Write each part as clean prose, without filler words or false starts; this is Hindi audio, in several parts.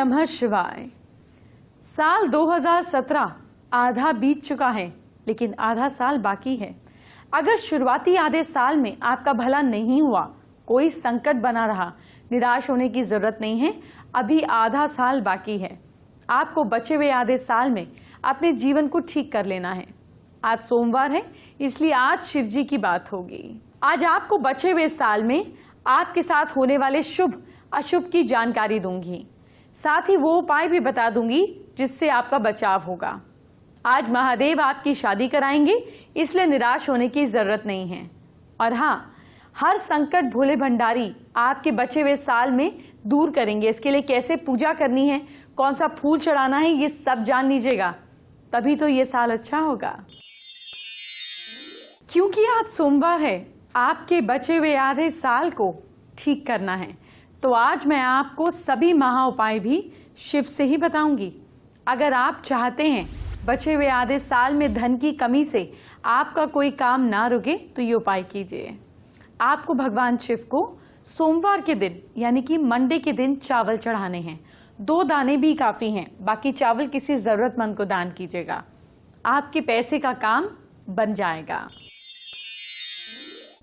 नमः शिवाय। साल 2017 आधा बीत चुका है, लेकिन आधा साल बाकी है। अगर शुरुआती आधे साल में आपका भला नहीं हुआ, कोई संकट बना रहा, निराश होने की जरूरत नहीं है। अभी आधा साल बाकी है। आपको बचे हुए आधे साल में अपने जीवन को ठीक कर लेना है। आज सोमवार है, इसलिए आज शिव जी की बात होगी। आज आपको बचे हुए साल में आपके साथ होने वाले शुभ अशुभ की जानकारी दूंगी। साथ ही वो उपाय भी बता दूंगी जिससे आपका बचाव होगा। आज महादेव आपकी शादी कराएंगे, इसलिए निराश होने की जरूरत नहीं है। और हाँ, हर संकट भोले भंडारी आपके बचे हुए साल में दूर करेंगे। इसके लिए कैसे पूजा करनी है, कौन सा फूल चढ़ाना है, ये सब जान लीजिएगा, तभी तो ये साल अच्छा होगा। क्योंकि आज सोमवार है, आपके बचे हुए आधे साल को ठीक करना है, तो आज मैं आपको सभी महा उपाय भी शिव से ही बताऊंगी। अगर आप चाहते हैं बचे हुए आधे साल में धन की कमी से आपका कोई काम ना रुके, तो ये उपाय कीजिए। आपको भगवान शिव को सोमवार के दिन यानी कि मंडे के दिन चावल चढ़ाने हैं। 2 दाने भी काफी हैं, बाकी चावल किसी जरूरतमंद को दान कीजिएगा। आपके पैसे का काम बन जाएगा।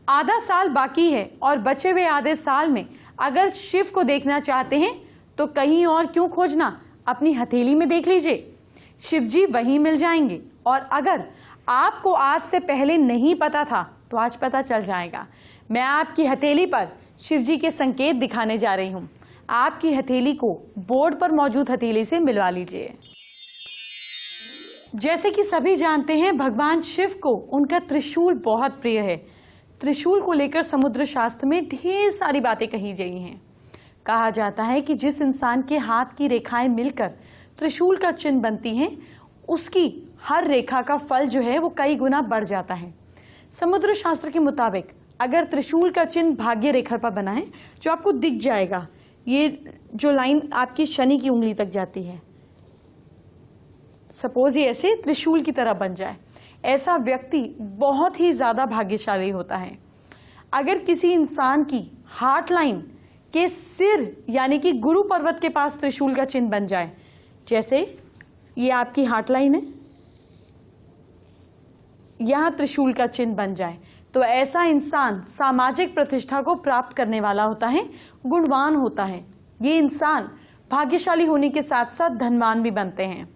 आधा साल बाकी है और बचे हुए आधे साल में अगर शिव को देखना चाहते हैं तो कहीं और क्यों खोजना, अपनी हथेली में देख लीजिए, शिव जी वहीं मिल जाएंगे। और अगर आपको आज से पहले नहीं पता था तो आज पता चल जाएगा। मैं आपकी हथेली पर शिव जी के संकेत दिखाने जा रही हूं। आपकी हथेली को बोर्ड पर मौजूद हथेली से मिलवा लीजिए। जैसे कि सभी जानते हैं, भगवान शिव को उनका त्रिशूल बहुत प्रिय है। त्रिशूल को लेकर समुद्र शास्त्र में ढेर सारी बातें कही गई हैं। कहा जाता है कि जिस इंसान के हाथ की रेखाएं मिलकर त्रिशूल का चिन्ह बनती हैं, उसकी हर रेखा का फल जो है वो कई गुना बढ़ जाता है। समुद्र शास्त्र के मुताबिक अगर त्रिशूल का चिन्ह भाग्य रेखा पर बना है, जो आपको दिख जाएगा, ये जो लाइन आपकी शनि की उंगली तक जाती है, सपोज ये ऐसे त्रिशूल की तरह बन जाए, ऐसा व्यक्ति बहुत ही ज्यादा भाग्यशाली होता है। अगर किसी इंसान की हार्ट लाइन के सिर यानी कि गुरु पर्वत के पास त्रिशूल का चिन्ह बन जाए, जैसे ये आपकी हार्ट लाइन है, यहां त्रिशूल का चिन्ह बन जाए, तो ऐसा इंसान सामाजिक प्रतिष्ठा को प्राप्त करने वाला होता है, गुणवान होता है। ये इंसान भाग्यशाली होने के साथ साथ धनवान भी बनते हैं।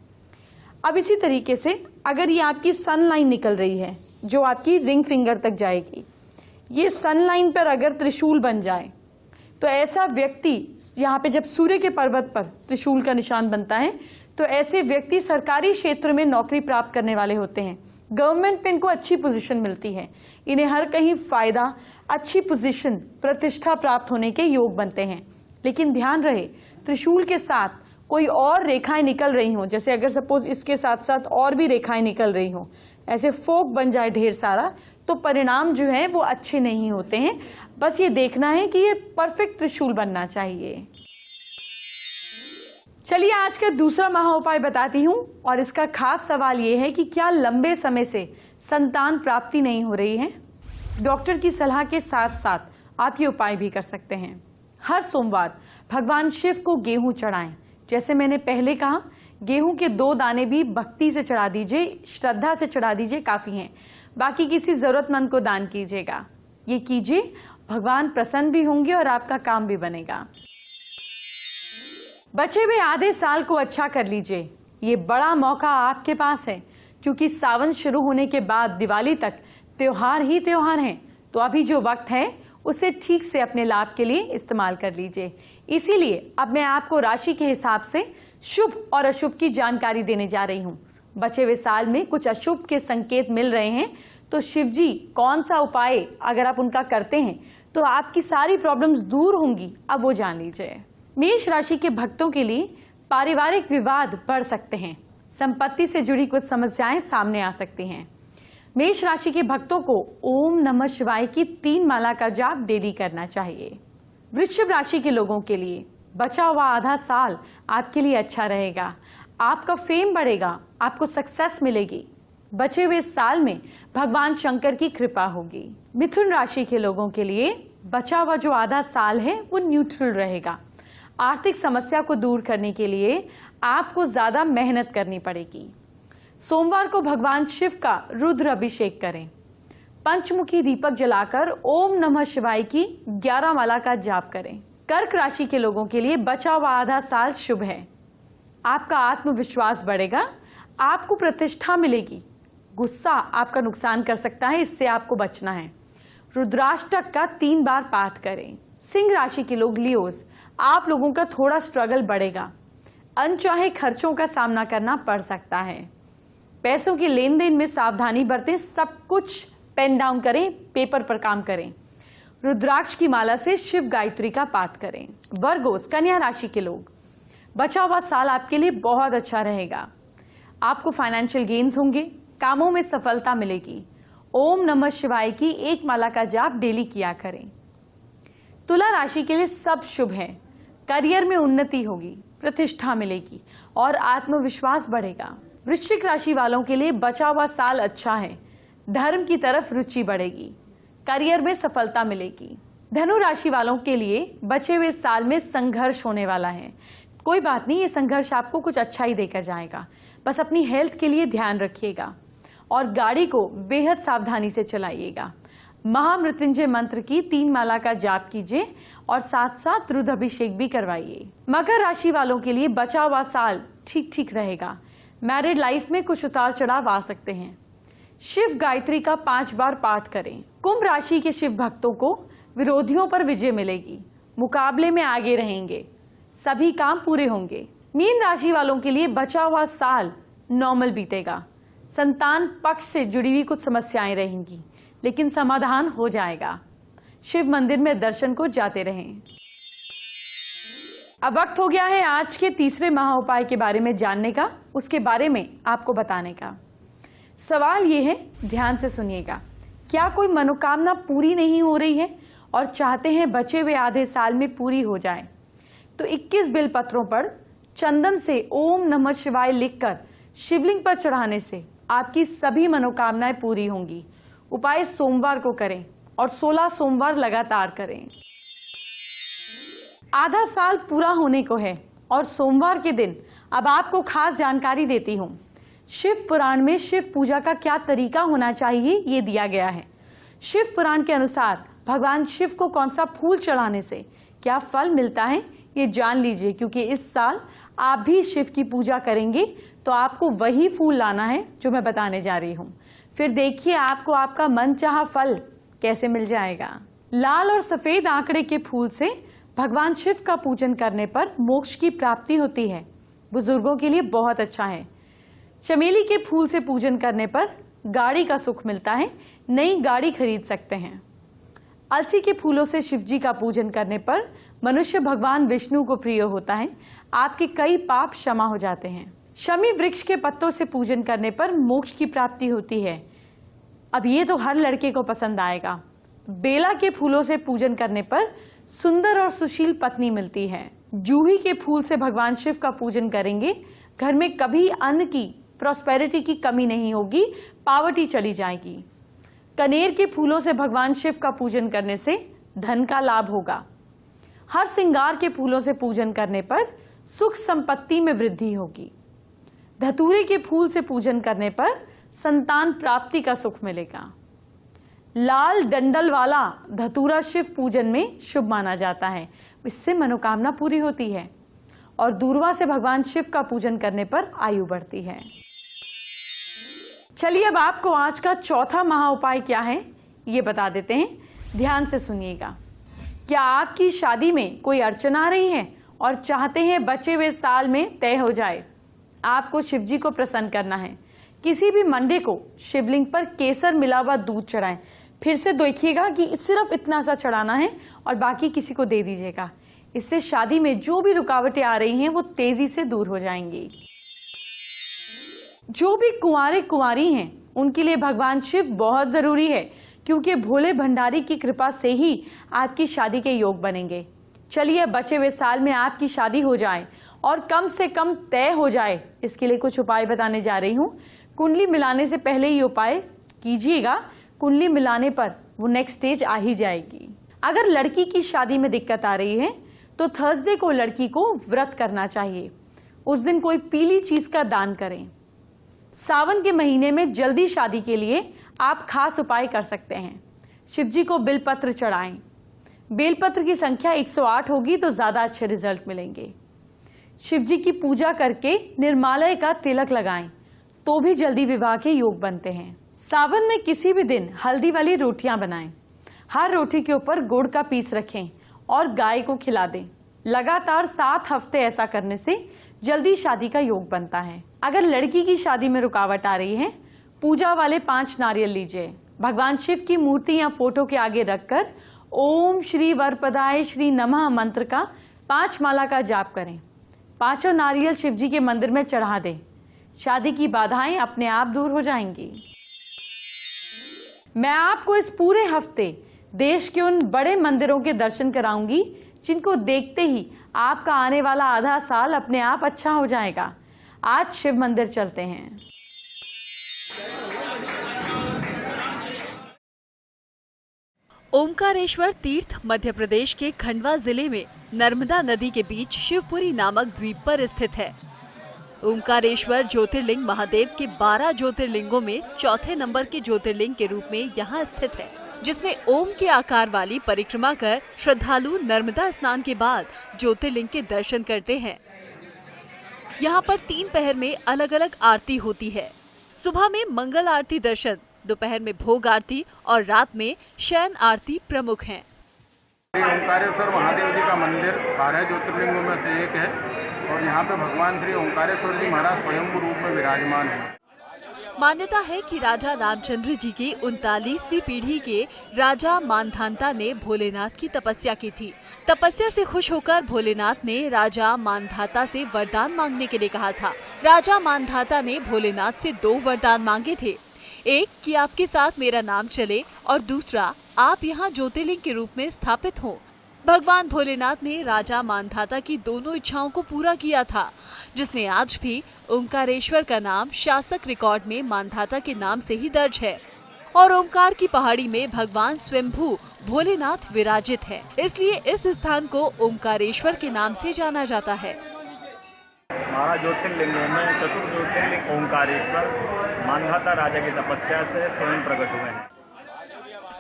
अब इसी तरीके से अगर ये आपकी सन लाइन निकल रही है, जो आपकी रिंग फिंगर तक जाएगी, ये सन लाइन पर अगर त्रिशूल बन जाए, तो ऐसा व्यक्ति, यहाँ पे जब सूर्य के पर्वत पर त्रिशूल का निशान बनता है, तो ऐसे व्यक्ति सरकारी क्षेत्र में नौकरी प्राप्त करने वाले होते हैं। गवर्नमेंट में इनको अच्छी पोजीशन मिलती है। इन्हें हर कहीं फायदा, अच्छी पोजीशन, प्रतिष्ठा प्राप्त होने के योग बनते हैं। लेकिन ध्यान रहे, त्रिशूल के साथ कोई और रेखाएं निकल रही हों, जैसे अगर सपोज इसके साथ साथ और भी रेखाएं निकल रही हों, ऐसे फोक बन जाए ढेर सारा, तो परिणाम जो है वो अच्छे नहीं होते हैं। बस ये देखना है कि ये परफेक्ट त्रिशूल बनना चाहिए। चलिए आज का दूसरा महा उपाय बताती हूँ, और इसका खास सवाल ये है कि क्या लंबे समय से संतान प्राप्ति नहीं हो रही है? डॉक्टर की सलाह के साथ साथ आप ये उपाय भी कर सकते हैं। हर सोमवार भगवान शिव को गेहूं चढ़ाएं। जैसे मैंने पहले कहा, गेहूं के 2 दाने भी भक्ति से चढ़ा दीजिए, श्रद्धा से चढ़ा दीजिए, काफी हैं। बाकी किसी जरूरतमंद को दान कीजिएगा। ये कीजिए, भगवान प्रसन्न भी होंगे और आपका काम भी बनेगा। बचे हुए आधे साल को अच्छा कर लीजिए। ये बड़ा मौका आपके पास है, क्योंकि सावन शुरू होने के बाद दिवाली तक त्योहार ही त्योहार हैं। तो अभी जो वक्त है उसे ठीक से अपने लाभ के लिए इस्तेमाल कर लीजिए। इसीलिए अब मैं आपको राशि के हिसाब से शुभ और अशुभ की जानकारी देने जा रही हूँ। बचे हुए साल में कुछ अशुभ के संकेत मिल रहे हैं, तो शिव जी कौन सा उपाय अगर आप उनका करते हैं तो आपकी सारी प्रॉब्लम्स दूर होंगी, अब वो जान लीजिए। मेष राशि के भक्तों के लिए पारिवारिक विवाद बढ़ सकते हैं। संपत्ति से जुड़ी कुछ समस्याएं सामने आ सकती हैं। मेष राशि के भक्तों को ओम नमः शिवाय की 3 माला का जाप डेली करना चाहिए। वृश्चिक राशि के लोगों के लिए बचा हुआ आधा साल आपके लिए अच्छा रहेगा। आपका फेम बढ़ेगा, आपको सक्सेस मिलेगी। बचे हुए साल में भगवान शंकर की कृपा होगी। मिथुन राशि के लोगों के लिए बचा हुआ जो आधा साल है वो न्यूट्रल रहेगा। आर्थिक समस्या को दूर करने के लिए आपको ज्यादा मेहनत करनी पड़ेगी। सोमवार को भगवान शिव का रुद्र अभिषेक करें। पंचमुखी दीपक जलाकर ओम नमः शिवाय की 11 माला का जाप करें। कर्क राशि के लोगों के लिए बचा हुआ आधा साल शुभ है। आपका आत्मविश्वास बढ़ेगा, आपको प्रतिष्ठा मिलेगी। गुस्सा आपका नुकसान कर सकता है, इससे आपको बचना है। रुद्राष्टक का 3 बार पाठ करें। सिंह राशि के लोग लियोस, आप लोगों का थोड़ा स्ट्रगल बढ़ेगा। अनचाहे खर्चों का सामना करना पड़ सकता है। पैसों के लेन देन में सावधानी बरतें। सब कुछ पेन डाउन करें, पेपर पर काम करें। रुद्राक्ष की माला से शिव गायत्री का पाठ करें। वर्गोस, कन्या राशि के लोग, बचा हुआ साल आपके लिए बहुत अच्छा रहेगा। आपको फाइनेंशियल गेन्स होंगे, कामों में सफलता मिलेगी। ओम नमः शिवाय की 1 माला का जाप डेली किया करें। तुला राशि के लिए सब शुभ है। करियर में उन्नति होगी, प्रतिष्ठा मिलेगी और आत्मविश्वास बढ़ेगा। वृश्चिक राशि वालों के लिए बचा हुआ साल अच्छा है। धर्म की तरफ रुचि बढ़ेगी, करियर में सफलता मिलेगी। धनु राशि वालों के लिए बचे हुए साल में संघर्ष होने वाला है। कोई बात नहीं, ये संघर्ष आपको कुछ अच्छा ही देकर जाएगा। बस अपनी हेल्थ के लिए ध्यान रखिएगा और गाड़ी को बेहद सावधानी से चलाइएगा। महामृत्युंजय मंत्र की 3 माला का जाप कीजिए और साथ साथ रुद्र अभिषेक भी करवाइए। मकर राशि वालों के लिए बचा हुआ साल ठीक ठीक रहेगा। मैरिड लाइफ में कुछ उतार चढ़ाव आ सकते हैं। शिव गायत्री का 5 बार पाठ करें। कुंभ राशि के शिव भक्तों को विरोधियों पर विजय मिलेगी, मुकाबले में आगे रहेंगे, सभी काम पूरे होंगे। मीन राशि वालों के लिए बचा हुआ साल नॉर्मल बीतेगा। संतान पक्ष से जुड़ी हुई कुछ समस्याएं रहेंगी, लेकिन समाधान हो जाएगा। शिव मंदिर में दर्शन को जाते रहें। अब वक्त हो गया है आज के तीसरे महा उपाय के बारे में जानने का, उसके बारे में आपको बताने का। सवाल ये है, ध्यान से सुनिएगा। क्या कोई मनोकामना पूरी नहीं हो रही है और चाहते हैं बचे हुए आधे साल में पूरी हो जाए? तो 21 बेलपत्रों पर चंदन से ओम नमः शिवाय लिखकर शिवलिंग पर चढ़ाने से आपकी सभी मनोकामनाएं पूरी होंगी। उपाय सोमवार को करें और 16 सोमवार लगातार करें। आधा साल पूरा होने को है और सोमवार के दिन अब आपको खास जानकारी देती हूँ। शिव पुराण में शिव पूजा का क्या तरीका होना चाहिए ये दिया गया है। शिव पुराण के अनुसार भगवान शिव को कौन सा फूल चढ़ाने से क्या फल मिलता है ये जान लीजिए, क्योंकि इस साल आप भी शिव की पूजा करेंगे तो आपको वही फूल लाना है जो मैं बताने जा रही हूँ। फिर देखिए आपको आपका मनचाहा फल कैसे मिल जाएगा। लाल और सफेद आंकड़े के फूल से भगवान शिव का पूजन करने पर मोक्ष की प्राप्ति होती है। बुजुर्गों के लिए बहुत अच्छा है। चमेली के फूल से पूजन करने पर गाड़ी का सुख मिलता है, नई गाड़ी खरीद सकते हैं। अलसी के फूलों से शिव जी का पूजन करने पर मनुष्य भगवान विष्णु को प्रिय होता है। आपके कई पाप क्षमा हो जाते हैं। शमी वृक्ष के पत्तों से पूजन करने पर मोक्ष की प्राप्ति होती है। अब ये तो हर लड़के को पसंद आएगा। बेला के फूलों से पूजन करने पर सुंदर और सुशील पत्नी मिलती है। जूही के फूल से भगवान शिव का पूजन करेंगे, घर में कभी अन्न की, प्रॉस्पेरिटी की कमी नहीं होगी, पावर्टी चली जाएगी। कनेर के फूलों से भगवान शिव का पूजन करने से धन का लाभ होगा। हर श्रृंगार के फूलों से पूजन करने पर सुख संपत्ति में वृद्धि होगी। धतूरे के फूल से पूजन करने पर संतान प्राप्ति का सुख मिलेगा। लाल डंडल वाला धतूरा शिव पूजन में शुभ माना जाता है, इससे मनोकामना पूरी होती है। और दूर्वा से भगवान शिव का पूजन करने पर आयु बढ़ती है। चलिए अब आपको आज का चौथा महा उपाय क्या है ये बता देते हैं, ध्यान से सुनिएगा। क्या आपकी शादी में कोई अड़चन आ रही है और चाहते हैं बचे हुए साल में तय हो जाए? आपको शिवजी को प्रसन्न करना है। किसी भी मंडे को शिवलिंग पर केसर मिला हुआ दूध चढ़ाएं। फिर से देखिएगा कि सिर्फ इतना सा चढ़ाना है और बाकी किसी को दे दीजिएगा। इससे शादी में जो भी रुकावटें आ रही हैं वो तेजी से दूर हो जाएंगी। जो भी कुंवारे कुंवारी हैं उनके लिए भगवान शिव बहुत जरूरी है, क्योंकि भोले भंडारी की कृपा से ही आपकी शादी के योग बनेंगे। चलिए बचे हुए साल में आपकी शादी हो जाए और कम से कम तय हो जाए, इसके लिए कुछ उपाय बताने जा रही हूँ। कुंडली मिलाने से पहले ये उपाय कीजिएगा, कुंडली मिलाने पर वो नेक्स्ट स्टेज आ ही जाएगी। अगर लड़की की शादी में दिक्कत आ रही है तो थर्सडे को लड़की को व्रत करना चाहिए। उस दिन कोई पीली चीज का दान करें। सावन के महीने में जल्दी शादी के लिए आप खास उपाय कर सकते हैं। शिव जी को बेलपत्र चढ़ाएं। बेलपत्र की संख्या 108 होगी तो ज्यादा अच्छे रिजल्ट मिलेंगे। शिव जी की पूजा करके निर्मालय का तिलक लगाएं तो भी जल्दी विवाह के योग बनते हैं। सावन में किसी भी दिन हल्दी वाली रोटियां बनाएं। हर रोटी के ऊपर गुड़ का पीस रखें और गाय को खिला दें। लगातार 7 हफ्ते ऐसा करने से जल्दी शादी का योग बनता है। अगर लड़की की शादी में रुकावट आ रही है, पूजा वाले 5 नारियल लीजिए। भगवान शिव की मूर्ति या फोटो के आगे रखकर ओम श्री वरपदाय श्री नमः मंत्र का 5 माला का जाप करें। 5 नारियल शिव जी के मंदिर में चढ़ा दें। शादी की बाधाएं अपने आप दूर हो जाएंगी। मैं आपको इस पूरे हफ्ते देश के उन बड़े मंदिरों के दर्शन कराऊंगी जिनको देखते ही आपका आने वाला आधा साल अपने आप अच्छा हो जाएगा। आज शिव मंदिर चलते हैं। ओमकारेश्वर तीर्थ मध्य प्रदेश के खंडवा जिले में नर्मदा नदी के बीच शिवपुरी नामक द्वीप पर स्थित है। ओमकारेश्वर ज्योतिर्लिंग महादेव के 12 ज्योतिर्लिंगों में चौथे नंबर के ज्योतिर्लिंग के रूप में यहाँ स्थित है, जिसमें ओम के आकार वाली परिक्रमा कर श्रद्धालु नर्मदा स्नान के बाद ज्योतिर्लिंग के दर्शन करते हैं। यहाँ पर 3 पहर में अलग अलग आरती होती है। सुबह में मंगल आरती दर्शन, दोपहर में भोग आरती और रात में शयन आरती प्रमुख हैं। ओंकारेश्वर महादेव जी का मंदिर 12 ज्योतिर्लिंगों में से एक है और यहाँ पे भगवान श्री ओंकारेश्वर जी महाराज स्वयं रूप में विराजमान है। मान्यता है कि राजा रामचंद्र जी की 39वीं पीढ़ी के राजा मानधाता ने भोलेनाथ की तपस्या की थी। तपस्या से खुश होकर भोलेनाथ ने राजा मानधाता से वरदान मांगने के लिए कहा था। राजा मानधाता ने भोलेनाथ से 2 वरदान मांगे थे, एक कि आपके साथ मेरा नाम चले और दूसरा आप यहाँ ज्योतिर्लिंग के रूप में स्थापित हों। भगवान भोलेनाथ ने राजा मानधाता की दोनों इच्छाओं को पूरा किया था, जिसने आज भी ओमकारेश्वर का नाम शासक रिकॉर्ड में मानधाता के नाम से ही दर्ज है। और ओमकार की पहाड़ी में भगवान स्वयंभू भोलेनाथ विराजित है, इसलिए इस स्थान को ओमकारेश्वर के नाम से जाना जाता है। 12 ज्योतिर्लिंगों में चतुर्थ ज्योतिर्लिंग ओंकारेश्वर मानधाता राजा की तपस्या से स्वयं प्रकट हुए हैं।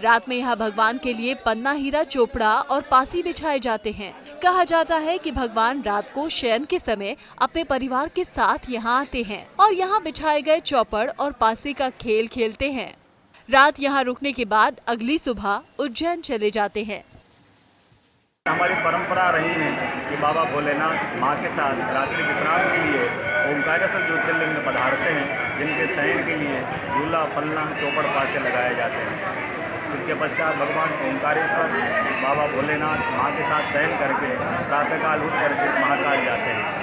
रात में यहाँ भगवान के लिए पन्ना हीरा चोपड़ा और पासी बिछाए जाते हैं। कहा जाता है कि भगवान रात को शयन के समय अपने परिवार के साथ यहाँ आते हैं और यहाँ बिछाए गए चौपड़ और पासी का खेल खेलते हैं। रात यहाँ रुकने के बाद अगली सुबह उज्जैन चले जाते हैं। हमारी परंपरा रही है कि बाबा भोलेनाथ माँ के साथ रात्रि विश्राम के लिए ओंकारेश्वर ज्योतिर्लिंग में पधारते हैं, जिनके शयन के लिए झूला, पलना, चौपड़, पासे लगाए जाते हैं। इसके पश्चात भगवान ओंकारेश्वर बाबा भोलेनाथ माँ के साथ शयन करके प्रातःकाल उठ करके महाकाल जाते हैं।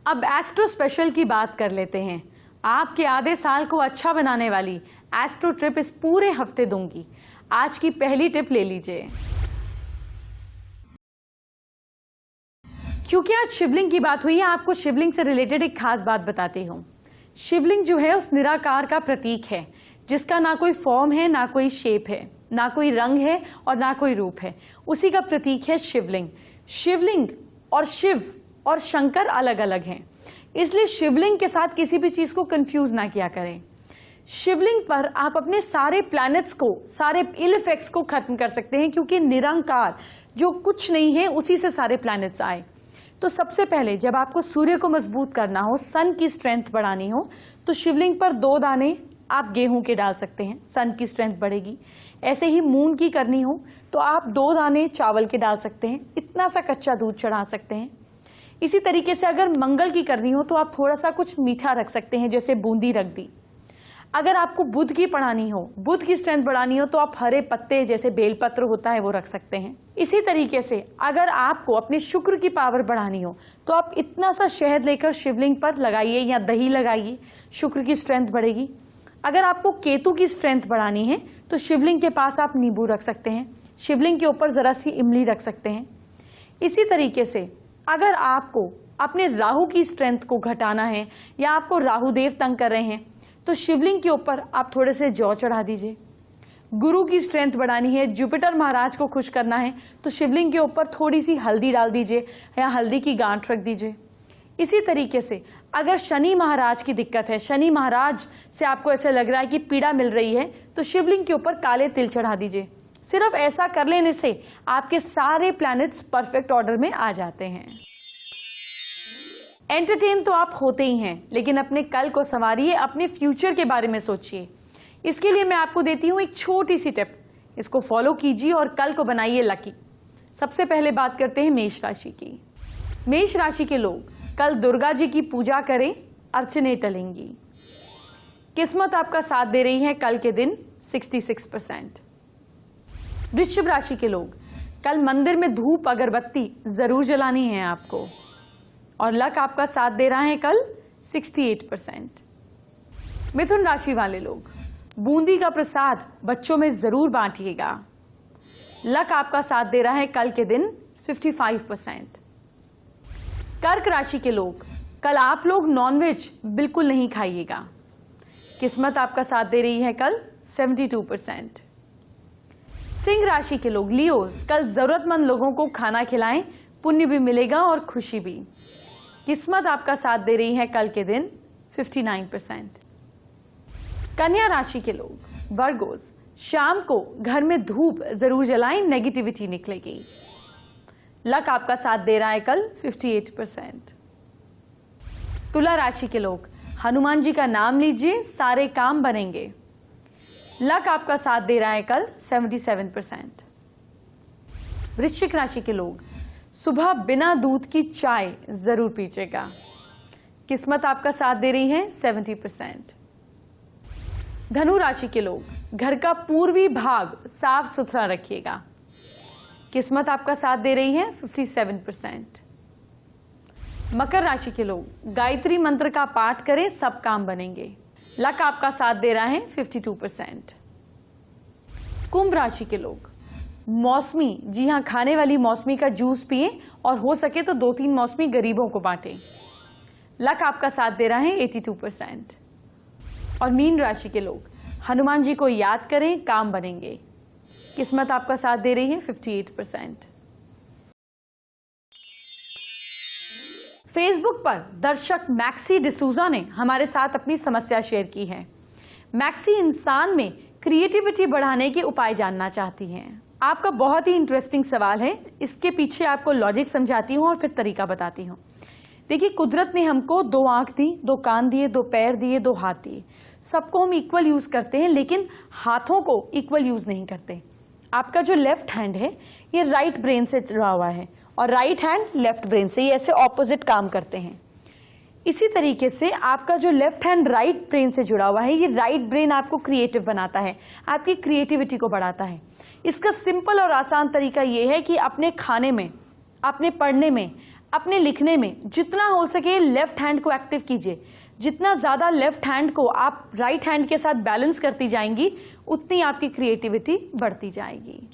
अब एस्ट्रो स्पेशल की बात कर लेते हैं। आपके आधे साल को अच्छा बनाने वाली एस्ट्रो ट्रिप इस पूरे हफ्ते दूंगी। आज की पहली टिप ले लीजिए। क्योंकि आज शिवलिंग की बात हुई है, आपको शिवलिंग से रिलेटेड एक खास बात बताती हूं। शिवलिंग जो है उस निराकार का प्रतीक है, जिसका ना कोई फॉर्म है, ना कोई शेप है, ना कोई रंग है और ना कोई रूप है। उसी का प्रतीक है शिवलिंग। शिवलिंग और शिव और शंकर अलग अलग हैं, इसलिए शिवलिंग के साथ किसी भी चीज को कंफ्यूज ना किया करें। शिवलिंग पर आप अपने सारे प्लैनेट्स को, सारे इल इफेक्ट्स को खत्म कर सकते हैं, क्योंकि निरंकार जो कुछ नहीं है उसी से सारे प्लैनेट्स आए। तो सबसे पहले जब आपको सूर्य को मजबूत करना हो, सन की स्ट्रेंथ बढ़ानी हो, तो शिवलिंग पर 2 दाने आप गेहूं के डाल सकते हैं, सन की स्ट्रेंथ बढ़ेगी। ऐसे ही मून की करनी हो तो आप 2 दाने चावल के डाल सकते हैं, इतना सा कच्चा दूध चढ़ा सकते हैं। इसी तरीके से अगर मंगल की करनी हो तो आप थोड़ा सा कुछ मीठा रख सकते हैं, जैसे बूंदी रख दी। अगर आपको बुध की पढ़ानी हो, बुध की स्ट्रेंथ बढ़ानी हो, तो आप हरे पत्ते जैसे बेलपत्र होता है वो रख सकते हैं। इसी तरीके से अगर आपको अपने शुक्र की पावर बढ़ानी हो तो आप इतना सा शहद लेकर शिवलिंग पर लगाइए या दही लगाइए, शुक्र की स्ट्रेंथ बढ़ेगी। अगर आपको केतु की स्ट्रेंथ बढ़ानी है तो शिवलिंग के पास आप नींबू रख सकते हैं, शिवलिंग के ऊपर जरा सी इमली रख सकते हैं। इसी तरीके से अगर आपको अपने राहु की स्ट्रेंथ को घटाना है या आपको राहु देव तंग कर रहे हैं तो शिवलिंग के ऊपर आप थोड़े से जौ चढ़ा दीजिए। गुरु की स्ट्रेंथ बढ़ानी है, जुपिटर महाराज को खुश करना है, तो शिवलिंग के ऊपर थोड़ी सी हल्दी डाल दीजिए या हल्दी की गांठ रख दीजिए। इसी तरीके से अगर शनि महाराज की दिक्कत है, शनि महाराज से आपको ऐसा लग रहा है कि पीड़ा मिल रही है, तो शिवलिंग के ऊपर काले तिल चढ़ा दीजिए। सिर्फ ऐसा कर लेने से आपके सारे प्लैनेट्स परफेक्ट ऑर्डर में आ जाते हैं। एंटरटेन तो आप होते ही हैं, लेकिन अपने कल को संवारिए, अपने फ्यूचर के बारे में सोचिए। इसके लिए मैं आपको देती हूं एक छोटी सी टिप, इसको फॉलो कीजिए और कल को बनाइए लकी। सबसे पहले बात करते हैं मेष राशि की। मेष राशि के लोग कल दुर्गा जी की पूजा करें, अर्चने टलेंगी। किस्मत आपका साथ दे रही है कल के दिन 66%। वृश्चिक राशि के लोग कल मंदिर में धूप अगरबत्ती जरूर जलानी है आपको, और लक आपका साथ दे रहा है कल 68%। मिथुन राशि वाले लोग बूंदी का प्रसाद बच्चों में जरूर बांटिएगा। लक आपका साथ दे रहा है कल के दिन 55%। कर्क राशि के लोग कल आप लोग नॉनवेज बिल्कुल नहीं खाइएगा। किस्मत आपका साथ दे रही है कल 72%। सिंह राशि के लोग लियोस कल जरूरतमंद लोगों को खाना खिलाएं, पुण्य भी मिलेगा और खुशी भी। किस्मत आपका साथ दे रही है कल के दिन 59%। कन्या राशि के लोग वर्गोस शाम को घर में धूप जरूर जलाएं, नेगेटिविटी निकलेगी। लक आपका साथ दे रहा है कल 58%। तुला राशि के लोग हनुमान जी का नाम लीजिए, सारे काम बनेंगे। लक आपका साथ दे रहा है कल 77%। वृश्चिक राशि के लोग सुबह बिना दूध की चाय जरूर पीजिएगा। किस्मत आपका साथ दे रही है 70%। धनु राशि के लोग घर का पूर्वी भाग साफ सुथरा रखिएगा। किस्मत आपका साथ दे रही है 57%। मकर राशि के लोग गायत्री मंत्र का पाठ करें, सब काम बनेंगे। लक आपका साथ दे रहा है 52%। कुंभ राशि के लोग मौसमी, जी हां, खाने वाली मौसमी का जूस पिए और हो सके तो 2-3 मौसमी गरीबों को बांटें। लक आपका साथ दे रहा है 82%। और मीन राशि के लोग हनुमान जी को याद करें, काम बनेंगे। किस्मत आपका साथ दे रही है 58%। फेसबुक पर दर्शक मैक्सी डिसूजा ने हमारे साथ अपनी समस्या शेयर की है। मैक्सी इंसान में क्रिएटिविटी बढ़ाने के उपाय जानना चाहती हैं। आपका बहुत ही इंटरेस्टिंग सवाल है, इसके पीछे आपको लॉजिक समझाती हूँ और फिर तरीका बताती हूँ। देखिए, कुदरत ने हमको 2 आंख दी, 2 कान दिए, 2 पैर दिए, 2 हाथ दिए। सबको हम इक्वल यूज करते हैं, लेकिन हाथों को इक्वल यूज नहीं करते। आपका जो लेफ्ट हैंड है ये राइट ब्रेन से जुड़ा हुआ है और राइट हैंड लेफ्ट ब्रेन से, ये ऐसे ऑपोजिट काम करते हैं। इसी तरीके से आपका जो लेफ्ट हैंड राइट ब्रेन से जुड़ा हुआ है, ये राइट ब्रेन आपको क्रिएटिव बनाता है, आपकी क्रिएटिविटी को बढ़ाता है। इसका सिंपल और आसान तरीका ये है कि अपने खाने में, अपने पढ़ने में, अपने लिखने में जितना हो सके लेफ्ट हैंड को एक्टिव कीजिए। जितना ज्यादा लेफ्ट हैंड को आप राइट हैंड के साथ बैलेंस करती जाएंगी, उतनी आपकी क्रिएटिविटी बढ़ती जाएगी।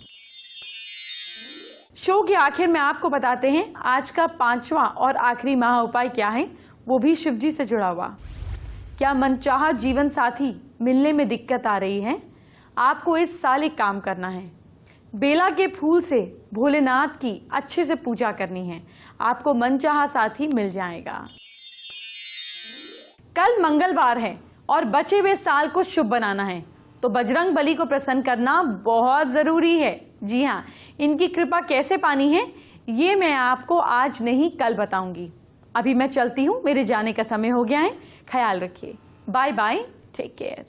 शो के आखिर में आपको बताते हैं आज का 5वां और आखिरी महा उपाय क्या है, वो भी शिव जी से जुड़ा हुआ। क्या मनचाहा जीवन साथी मिलने में दिक्कत आ रही है? आपको इस साल एक काम करना है, बेला के फूल से भोलेनाथ की अच्छे से पूजा करनी है, आपको मनचाहा साथी मिल जाएगा। कल मंगलवार है और बचे हुए साल को शुभ बनाना है, तो बजरंग बली को प्रसन्न करना बहुत जरूरी है। जी हाँ, इनकी कृपा कैसे पानी है ये मैं आपको आज नहीं कल बताऊंगी। अभी मैं चलती हूँ, मेरे जाने का समय हो गया है। ख्याल रखिए। Bye bye, take care.